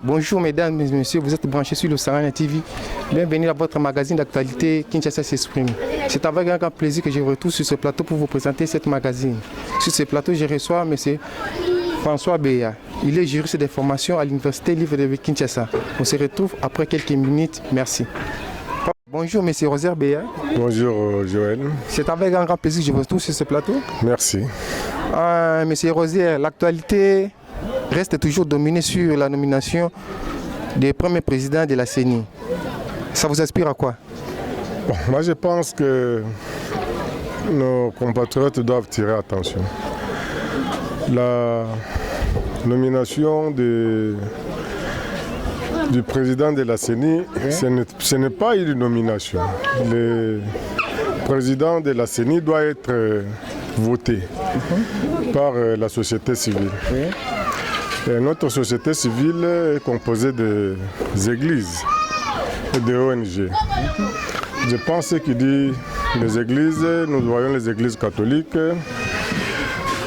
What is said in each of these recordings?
Bonjour mesdames et messieurs, vous êtes branchés sur le Sarania TV. Bienvenue à votre magazine d'actualité Kinshasa s'exprime. C'est avec un grand plaisir que je retrouve sur ce plateau pour vous présenter cette magazine. Sur ce plateau, je reçois M. François Béa. Il est juriste de formation à l'Université libre de Kinshasa. On se retrouve après quelques minutes. Merci. Bonjour M. Rosaire Béa. Bonjour Joël. C'est avec un grand plaisir que je vous retrouve sur ce plateau. Merci. Monsieur Rosaire, l'actualité reste toujours dominée sur la nomination du premier président de la CENI. Ça vous inspire à quoi? Bon, moi je pense que nos compatriotes doivent tirer attention. La nomination du président de la CENI, ce n'est pas une nomination. Le président de la CENI doit être voté par la société civile. Et notre société civile est composée des églises et des ONG. Je pense qu'il dit les églises, nous voyons les églises catholiques,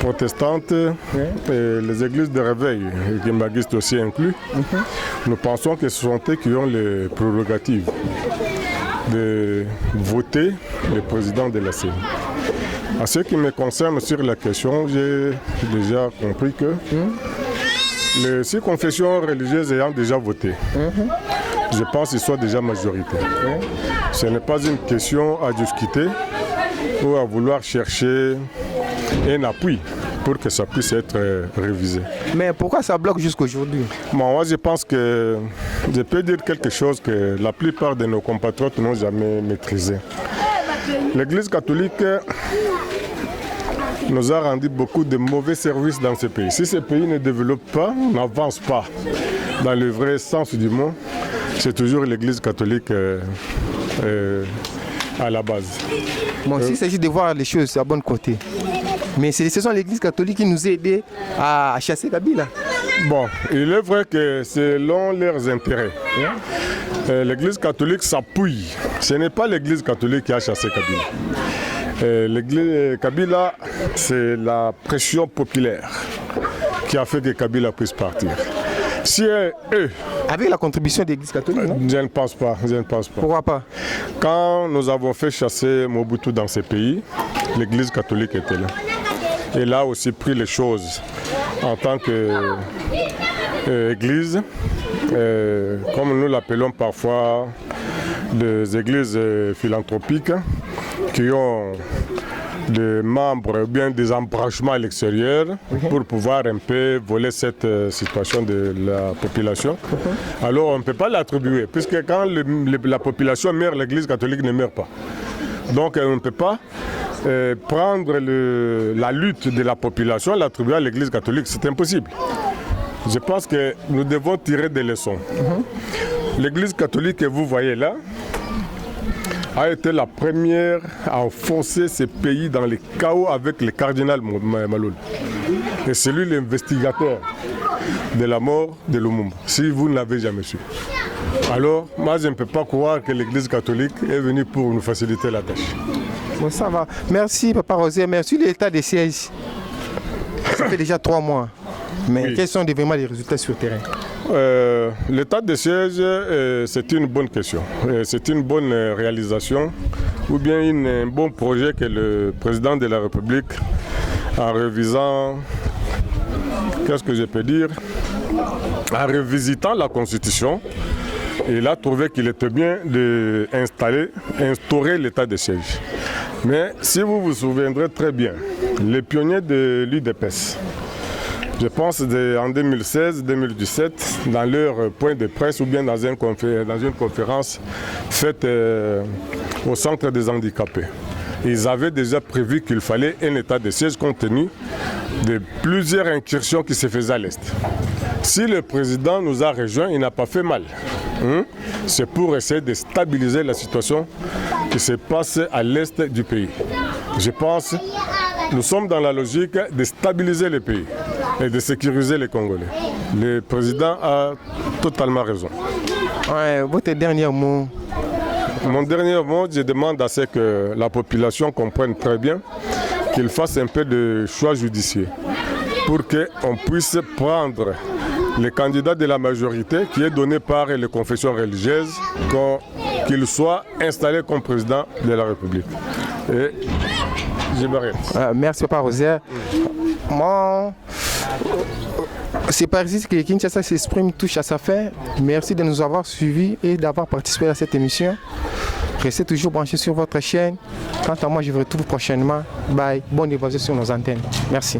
protestantes et les églises de réveil, et kimbagistes aussi inclus. Nous pensons que ce sont eux qui ont les prérogatives de voter le président de la CENI. À ce qui me concerne sur la question, j'ai déjà compris que les 6 confessions religieuses ayant déjà voté, je pense qu'ils sont déjà majoritaires. Ce n'est pas une question à discuter ou à vouloir chercher un appui pour que ça puisse être révisé. Mais pourquoi ça bloque jusqu'aujourd'hui? Moi, je pense que je peux dire quelque chose que la plupart de nos compatriotes n'ont jamais maîtrisé. L'Église catholique nous a rendu beaucoup de mauvais services dans ce pays. Si ce pays ne développe pas, n'avance pas dans le vrai sens du mot, c'est toujours l'Église catholique à la base. Bon, s'il s'agit de voir les choses à bon côté. Mais ce sont l'Église catholique qui nous a aidés à chasser Kabila. Bon, il est vrai que selon leurs intérêts, l'Église catholique s'appuie. Ce n'est pas l'Église catholique qui a chassé Kabila. L'Église Kabila, c'est la pression populaire qui a fait que Kabila puisse partir. Si eux, avec la contribution de l'Église catholique, non? Je ne pense pas. Pourquoi pas? Quand nous avons fait chasser Mobutu dans ces pays, l'Église catholique était là. Elle a aussi pris les choses en tant qu'Église, comme nous l'appelons parfois, des églises philanthropiques qui ont des membres ou bien des embranchements à l'extérieur pour pouvoir un peu voler cette situation de la population. Alors on ne peut pas l'attribuer, puisque quand la population meurt, l'Église catholique ne meurt pas. Donc on ne peut pas prendre la lutte de la population et l'attribuer à l'Église catholique, c'est impossible. Je pense que nous devons tirer des leçons. L'Église catholique que vous voyez là a été la première à enfoncer ce pays dans le chaos avec le cardinal Maloul. Et c'est lui l'investigateur de la mort de Lumumba, si vous ne l'avez jamais su. Alors, moi je ne peux pas croire que l'Église catholique est venue pour nous faciliter la tâche. Bon, ça va. Merci Papa Rosaire, merci l'état des sièges. Ça fait déjà 3 mois. Mais quels sont vraiment les résultats sur le terrain? L'état de siège, c'est une bonne question. C'est une bonne réalisation ou bien un bon projet que le président de la République, en révisant, qu'est-ce que je peux dire, en revisitant la Constitution, il a trouvé qu'il était bien d'instaurer l'état de siège. Mais si vous vous souviendrez très bien, les pionniers de l'UDPS, je pense en 2016-2017, dans leur point de presse ou bien dans une conférence faite au centre des handicapés, ils avaient déjà prévu qu'il fallait un état de siège compte tenu de plusieurs incursions qui se faisaient à l'Est. Si le président nous a rejoints, il n'a pas fait mal. C'est pour essayer de stabiliser la situation qui se passe à l'Est du pays. Je pense que nous sommes dans la logique de stabiliser le pays et de sécuriser les Congolais. Le président a totalement raison. Ouais, votre dernier mot? Mon dernier mot, je demande à ce que la population comprenne très bien qu'il fasse un peu de choix judiciaire pour qu'on puisse prendre le candidat de la majorité qui est donné par les confessions religieuses qu'il soit installé comme président de la République. Et je m'arrête. Merci Papa Rosaire. Moi, c'est par ici que Kinshasa s'exprime touche à sa fin. Merci de nous avoir suivis et d'avoir participé à cette émission. Restez toujours branchés sur votre chaîne. Quant à moi, je vous retrouve prochainement. Bye. Bonne évasion sur nos antennes. Merci.